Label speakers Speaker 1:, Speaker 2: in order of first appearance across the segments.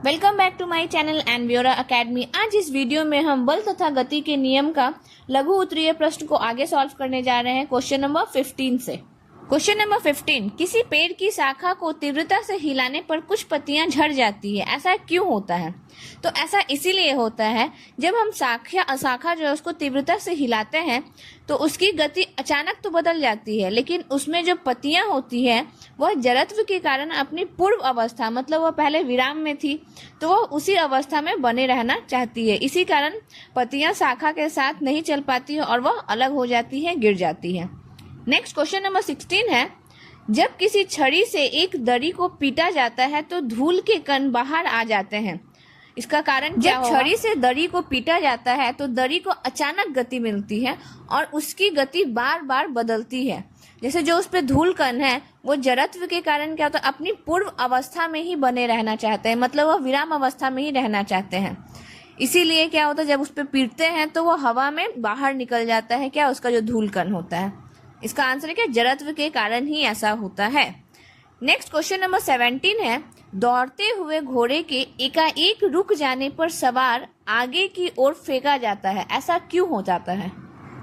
Speaker 1: Welcome back to my channel and Vyora academy. आज इस video में हम बल तथा गति के नियम का लघु उत्तरीय प्रश्न को आगे सॉल्व करने जा रहे हैं क्वेश्चन नंबर 15 से। क्वेश्चन नंबर 15, किसी पेड़ की शाखा को तीव्रता से हिलाने पर कुछ पत्तियां झड़ जाती है, ऐसा क्यों होता है? तो ऐसा इसीलिए होता है जब हम शाखा जो है उसको तीव्रता से हिलाते हैं तो उसकी गति अचानक तो बदल जाती है, लेकिन उसमें जो पत्तियां होती है वह जड़त्व के कारण अपनी पूर्व अवस्था मतलब वह पहले विराम में थी तो वह उसी अवस्था में बने रहना चाहती है। इसी कारण पत्तियां शाखा के साथ नहीं चल पाती है और वह अलग हो जाती है, गिर जाती है। नेक्स्ट क्वेश्चन नंबर 16 है, जब किसी छड़ी से एक दरी को पीटा जाता है तो धूल के कण बाहर आ जाते हैं, इसका कारण क्या होगा? जब छड़ी से दरी को पीटा जाता है तो दरी को अचानक गति मिलती है और उसकी गति बार बार बदलती है। जैसे जो उस पे धूल कण है वो जड़त्व के कारण क्या होता है, अपनी पूर्व अवस्था में ही बने रहना चाहते हैं, मतलब वह विराम अवस्था में ही रहना चाहते हैं। इसीलिए क्या होता है, जब उस पे पीटते हैं तो वह हवा में बाहर निकल जाता है, क्या उसका जो धूल कण होता है। इसका आंसर है क्या, जड़त्व के कारण ही ऐसा होता है। नेक्स्ट क्वेश्चन नंबर 17 है, दौड़ते हुए घोड़े के एकाएक रुक जाने पर सवार आगे की ओर फेंका जाता है, ऐसा क्यों हो जाता है?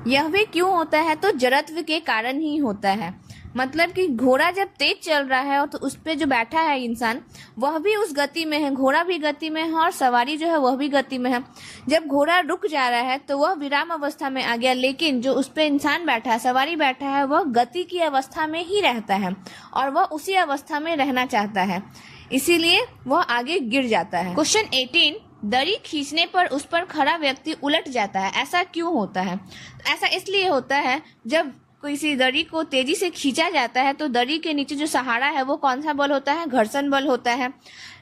Speaker 1: यह भी क्यों होता है, तो जड़त्व के कारण ही होता है। मतलब कि घोड़ा जब तेज चल रहा है और तो उस पे जो बैठा है इंसान वह भी उस गति में है, घोड़ा भी गति में है और सवारी जो है वह भी गति में है। जब घोड़ा रुक जा रहा है तो वह विराम अवस्था में आ गया, लेकिन जो उस पे इंसान बैठा है, सवारी बैठा है, वह गति की अवस्था में ही रहता है और वह उसी अवस्था में रहना चाहता है, इसीलिए वह आगे गिर जाता है। क्वेश्चन 18, दरी खींचने पर उस पर खड़ा व्यक्ति उलट जाता है, ऐसा क्यों होता है? ऐसा इसलिए होता है जब किसी दरी को तेजी से खींचा जाता है तो दरी के नीचे जो सहारा है वो कौन सा बल होता है? घर्षण बल होता है।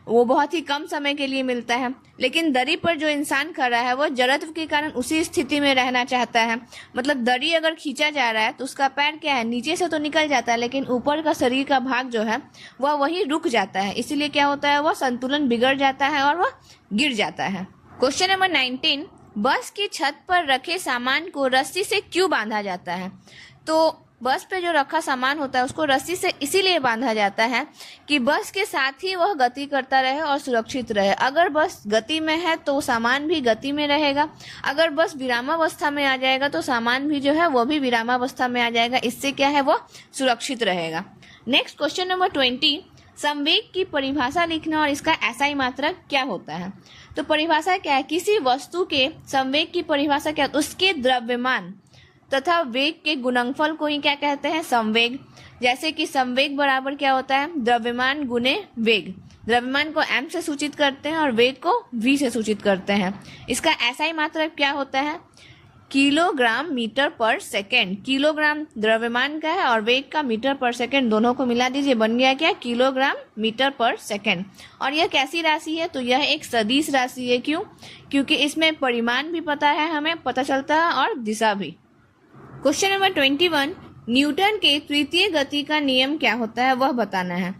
Speaker 1: वो बहुत ही कम समय के लिए मिलता है, लेकिन दरी पर जो इंसान खड़ा है वह जड़त्व के कारण उसी स्थिति में रहना चाहता है। मतलब दरी अगर खींचा जा रहा है तो उसका पैर क्या है, नीचे से तो निकल जाता है, लेकिन ऊपर का शरीर का भाग जो है वह वहीं रुक जाता है। इसीलिए क्या होता है, वह संतुलन बिगड़ जाता है और वह गिर जाता है। क्वेश्चन नंबर 19, बस की छत पर रखे सामान को रस्सी से क्यों बांधा जाता है? तो बस पे जो रखा सामान होता है उसको रस्सी से इसीलिए बांधा जाता है कि बस के साथ ही वह गति करता रहे और सुरक्षित रहे। अगर बस गति में है तो सामान भी गति में रहेगा, अगर बस विरामावस्था में आ जाएगा तो सामान भी जो है वो भी विरामावस्था में आ जाएगा। इससे क्या है, वह सुरक्षित रहेगा। नेक्स्ट क्वेश्चन नंबर 20, संवेग की परिभाषा लिखना और इसका एसआई मात्रक क्या होता है? तो परिभाषा क्या है, किसी वस्तु के संवेग की परिभाषा क्या, उसके द्रव्यमान तथा वेग के गुणनफल को ही क्या कहते हैं, संवेग। जैसे कि संवेग बराबर क्या होता है, द्रव्यमान गुने वेग। द्रव्यमान को m से सूचित करते हैं और वेग को v से सूचित करते हैं। इसका एसआई मात्रक क्या होता है, किलोग्राम मीटर पर सेकेंड। किलोग्राम द्रव्यमान का है और वेग का मीटर पर सेकेंड, दोनों को मिला दीजिए, बन गया क्या, किलोग्राम मीटर पर सेकेंड। और यह कैसी राशि है, तो यह एक सदिश राशि है। क्यों? क्योंकि इसमें परिमाण भी पता है, हमें पता चलता है और दिशा भी। क्वेश्चन नंबर 21, न्यूटन के तृतीय गति का नियम क्या होता है वह बताना है।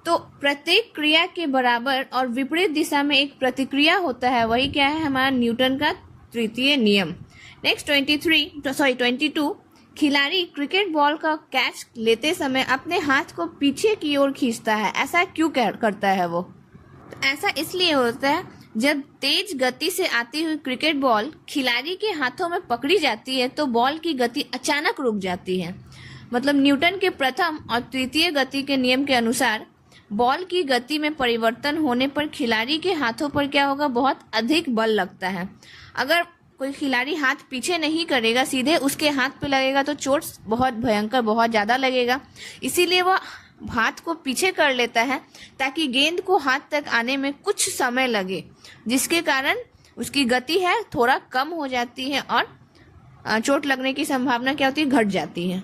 Speaker 1: तो प्रत्येक क्रिया के बराबर और विपरीत दिशा में एक प्रतिक्रिया होता है, वही क्या है, हमारा न्यूटन का तृतीय नियम। नेक्स्ट 22, खिलाड़ी क्रिकेट बॉल का कैच लेते समय अपने हाथ को पीछे की ओर खींचता है, ऐसा क्यों करता है वो? तो ऐसा इसलिए होता है जब तेज गति से आती हुई क्रिकेट बॉल खिलाड़ी के हाथों में पकड़ी जाती है तो बॉल की गति अचानक रुक जाती है। मतलब न्यूटन के प्रथम और तृतीय गति के नियम के अनुसार बॉल की गति में परिवर्तन होने पर खिलाड़ी के हाथों पर क्या होगा, बहुत अधिक बल लगता है। अगर कोई खिलाड़ी हाथ पीछे नहीं करेगा, सीधे उसके हाथ पे लगेगा तो चोट बहुत भयंकर, बहुत ज़्यादा लगेगा। इसीलिए वह हाथ को पीछे कर लेता है ताकि गेंद को हाथ तक आने में कुछ समय लगे, जिसके कारण उसकी गति है थोड़ा कम हो जाती है और चोट लगने की संभावना क्या होती है, घट जाती है।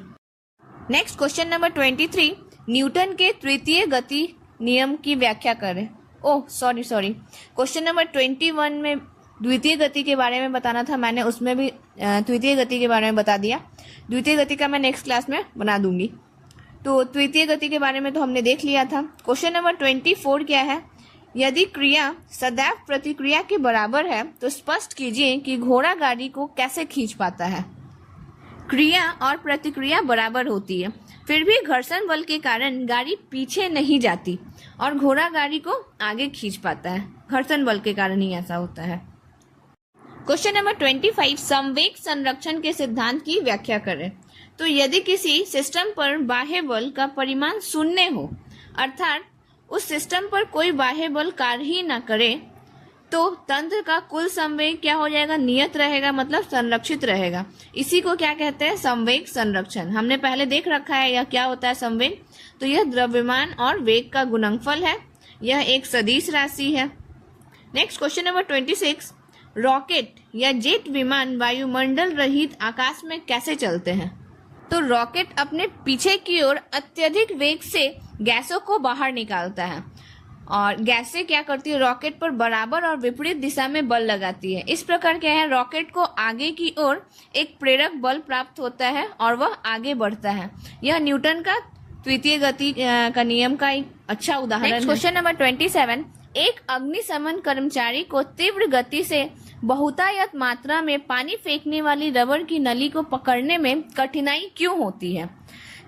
Speaker 1: नेक्स्ट क्वेश्चन नंबर 23, न्यूटन के तृतीय गति नियम की व्याख्या करें। ओह सॉरी, क्वेश्चन नंबर 21 में द्वितीय गति के बारे में बताना था, मैंने उसमें भी तृतीय गति के बारे में बता दिया। द्वितीय गति का मैं नेक्स्ट क्लास में बना दूंगी। तो तृतीय गति के बारे में तो हमने देख लिया था। क्वेश्चन नंबर 24 क्या है, यदि क्रिया सदैव प्रतिक्रिया के बराबर है तो स्पष्ट कीजिए कि घोड़ा गाड़ी को कैसे खींच पाता है। क्रिया और प्रतिक्रिया बराबर होती है, फिर भी घर्षण बल के कारण गाड़ी पीछे नहीं जाती और घोड़ा गाड़ी को आगे खींच पाता है। घर्षण बल के कारण ही ऐसा होता है। क्वेश्चन नंबर 25, संवेग संरक्षण के सिद्धांत की व्याख्या करें। तो यदि किसी सिस्टम पर बाह्य बल का परिमाण शून्य हो, अर्थात उस सिस्टम पर कोई बाह्य बल कार्य ही न करे, तो तंत्र का कुल संवेग क्या हो जाएगा? नियत रहेगा, मतलब संरक्षित रहेगा। इसी को क्या कहते हैं? संवेग संरक्षण। हमने पहले देख रखा है यह क्या होता है संवेग। तो यह द्रव्यमान और वेग का गुणनफल है, यह एक सदिश राशि है। नेक्स्ट क्वेश्चन नंबर 26, रॉकेट या जेट विमान वायुमंडल रहित आकाश में कैसे चलते हैं? तो रॉकेट अपने पीछे की ओर अत्यधिक वेग से गैसों को बाहर निकालता है और गैसें क्या करती है? रॉकेट पर बराबर और विपरीत दिशा में बल लगाती है। इस प्रकार क्या है? रॉकेट को आगे की ओर एक प्रेरक बल प्राप्त होता है और वह आगे बढ़ता है। यह न्यूटन का द्वितीय गति का नियम का एक अच्छा उदाहरण है। क्वेश्चन नंबर 27, एक अग्निशमन कर्मचारी को तीव्र गति से बहुतायत मात्रा में पानी फेंकने वाली रबड़ की नली को पकड़ने में कठिनाई क्यों होती है?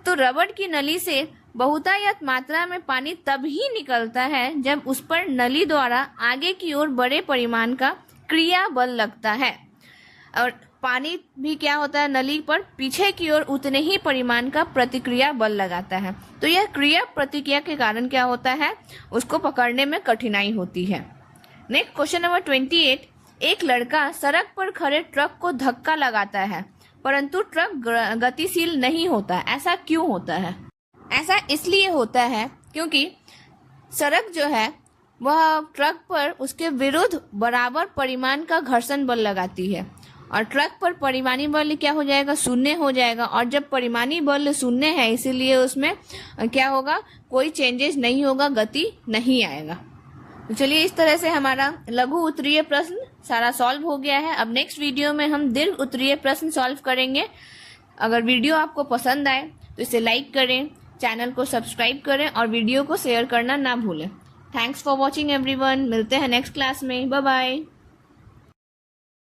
Speaker 1: तो रबड़ की नली से बहुतायत मात्रा में पानी तब ही निकलता है जब उस पर नली द्वारा आगे की ओर बड़े परिमाण का क्रिया बल लगता है, और पानी भी क्या होता है? नली पर पीछे की ओर उतने ही परिमाण का प्रतिक्रिया बल लगाता है। तो यह क्रिया प्रतिक्रिया के कारण क्या होता है? उसको पकड़ने में कठिनाई होती है। नेक्स्ट क्वेश्चन नंबर 28, एक लड़का सड़क पर खड़े ट्रक को धक्का लगाता है परंतु ट्रक गतिशील नहीं होता, ऐसा क्यों होता है? ऐसा इसलिए होता है क्योंकि सड़क जो है वह ट्रक पर उसके विरुद्ध बराबर परिमाण का घर्षण बल लगाती है और ट्रक पर परिमाणी बल क्या हो जाएगा? शून्य हो जाएगा। और जब परिमाणी बल शून्य है इसीलिए उसमें क्या होगा? कोई चेंजेस नहीं होगा, गति नहीं आएगा। तो चलिए इस तरह से हमारा लघु उत्तरीय प्रश्न सारा सॉल्व हो गया है। अब नेक्स्ट वीडियो में हम दीर्घ उत्तरीय प्रश्न सॉल्व करेंगे। अगर वीडियो आपको पसंद आए तो इसे लाइक करें, चैनल को सब्सक्राइब करें और वीडियो को शेयर करना ना भूलें। Thanks for watching everyone. मिलते हैं नेक्स्ट क्लास में। Bye bye.